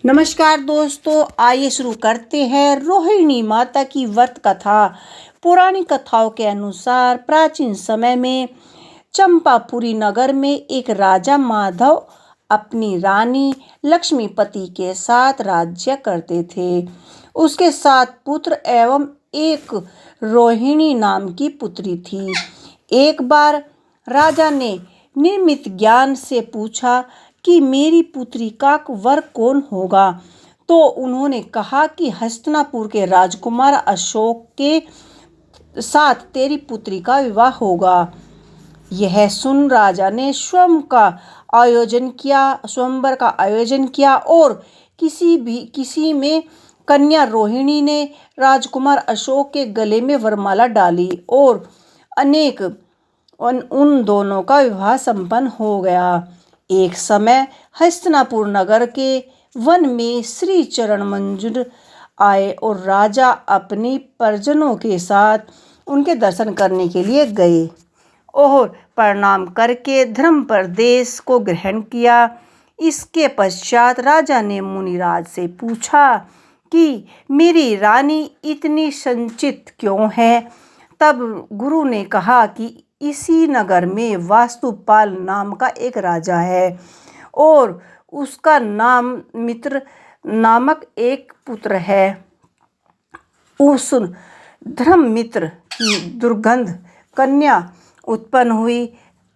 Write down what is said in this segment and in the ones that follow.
नमस्कार दोस्तों, आइए शुरू करते हैं रोहिणी माता की व्रत कथा। पुरानी कथाओं के अनुसार प्राचीन समय में चंपापुरी नगर में एक राजा माधव अपनी रानी लक्ष्मीपति के साथ राज्य करते थे। उसके 7 पुत्र एवं एक रोहिणी नाम की पुत्री थी। एक बार राजा ने निर्मित ज्ञान से पूछा कि मेरी पुत्री का वर कौन होगा, तो उन्होंने कहा कि हस्तिनापुर के राजकुमार अशोक के साथ तेरी पुत्री का विवाह होगा। यह सुन राजा ने स्वयंवर का आयोजन किया और किसी में कन्या रोहिणी ने राजकुमार अशोक के गले में वरमाला डाली और उन दोनों का विवाह संपन्न हो गया। एक समय हस्तिनापुर नगर के वन में श्री चरण मंजूर आए और राजा अपने परिजनों के साथ उनके दर्शन करने के लिए गए और प्रणाम करके धर्म प्रदेश को ग्रहण किया। इसके पश्चात राजा ने मुनिराज से पूछा कि मेरी रानी इतनी संचित क्यों है। तब गुरु ने कहा कि इसी नगर में वास्तुपाल नाम का एक राजा है और उसका नाम मित्र नामक एक पुत्र है। उस धर्ममित्र की दुर्गंध कन्या उत्पन्न हुई।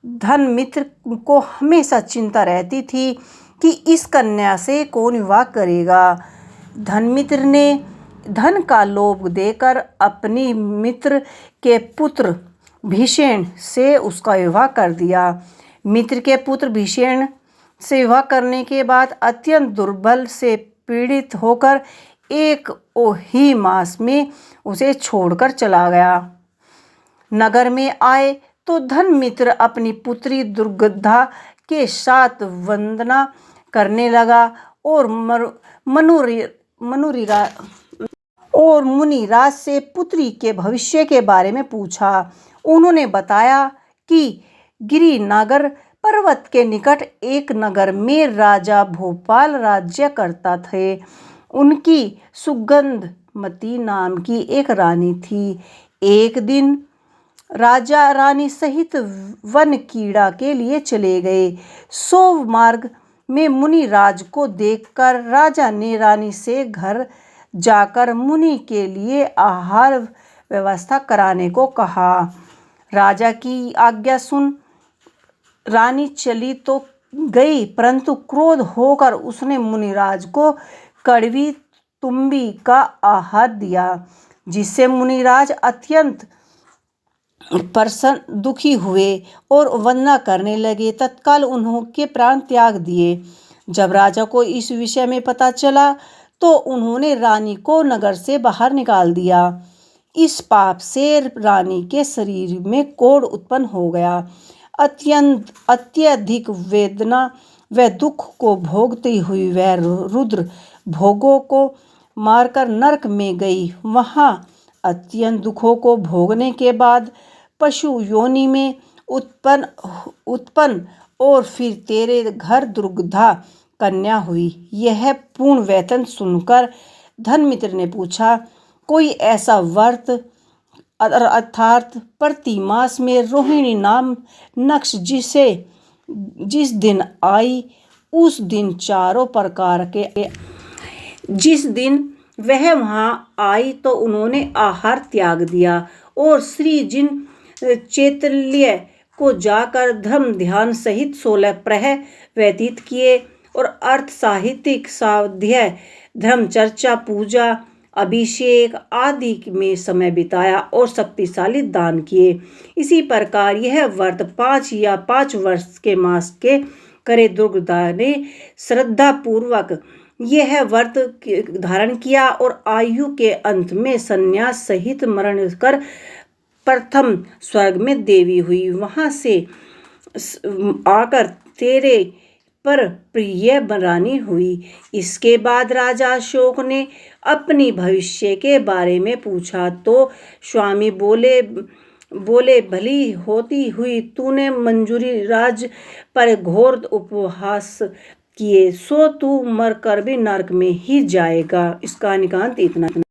धर्ममित्र को हमेशा चिंता रहती थी कि इस कन्या से कौन विवाह करेगा। धर्ममित्र ने धन का लोभ देकर अपनी मित्र के पुत्र भीषण से उसका विवाह कर दिया। मित्र के पुत्र भीषण से विवाह करने के बाद अत्यंत दुर्बल से पीड़ित होकर एक ही मास में उसे छोड़कर चला गया। नगर में आए तो धर्ममित्र अपनी पुत्री दुर्गंधा के साथ वंदना करने लगा और मुनिराज से पुत्री के भविष्य के बारे में पूछा। उन्होंने बताया कि गिरिनागर पर्वत के निकट एक नगर में राजा भोपाल राज्य करता थे। उनकी सुगंधमती नाम की एक रानी थी। एक दिन राजा रानी सहित वन कीड़ा के लिए चले गए। सो मार्ग में मुनिराज को देखकर राजा ने रानी से घर जाकर मुनि के लिए आहार व्यवस्था कराने को कहा। राजा की आज्ञा सुन रानी चली तो गई, परंतु क्रोध होकर उसने मुनिराज को कड़वी तुम्बी का आहार दिया, जिससे मुनिराज अत्यंत दुखी हुए और वंदना करने लगे। तत्काल उन्होंने प्राण त्याग दिए। जब राजा को इस विषय में पता चला तो उन्होंने रानी को नगर से बाहर निकाल दिया। इस पाप से रानी के शरीर में कोढ़ उत्पन्न हो गया। अत्यधिक वेदना व दुख को भोगती हुई वह रुद्र भोगों को मारकर नरक में गई। वहाँ अत्यंत दुखों को भोगने के बाद पशु योनि में उत्पन्न और फिर तेरे घर दुर्गंधा कन्या हुई। यह पूर्ण वेतन सुनकर धर्ममित्र ने पूछा, कोई ऐसा व्रत अर्थात प्रतिमास में रोहिणी नाम नक्ष जिस दिन आई उस दिन चारों प्रकार के जिस दिन वह वहां आई तो उन्होंने आहार त्याग दिया और श्री जिन चैतल्य को जाकर धर्म ध्यान सहित 16 प्रहर व्यतीत किए और अर्थ साहित्यिक स्वाध्याय धर्म चर्चा पूजा अभिषेक आदि में समय बिताया और शक्तिशाली दान किए। इसी प्रकार यह व्रत 5 वर्ष के मास के करे। दुर्गंधा ने श्रद्धा पूर्वक यह व्रत धारण किया और आयु के अंत में संन्यास सहित मरण कर प्रथम स्वर्ग में देवी हुई। वहां से आकर तेरे पर प्रिय रानी हुई। इसके बाद राजा अशोक ने अपनी भविष्य के बारे में पूछा तो स्वामी बोले भली होती हुई तूने मंजूरी राज पर घोर उपहास किए, सो तू मर कर भी नरक में ही जाएगा। इस कहानी का अंत इतना।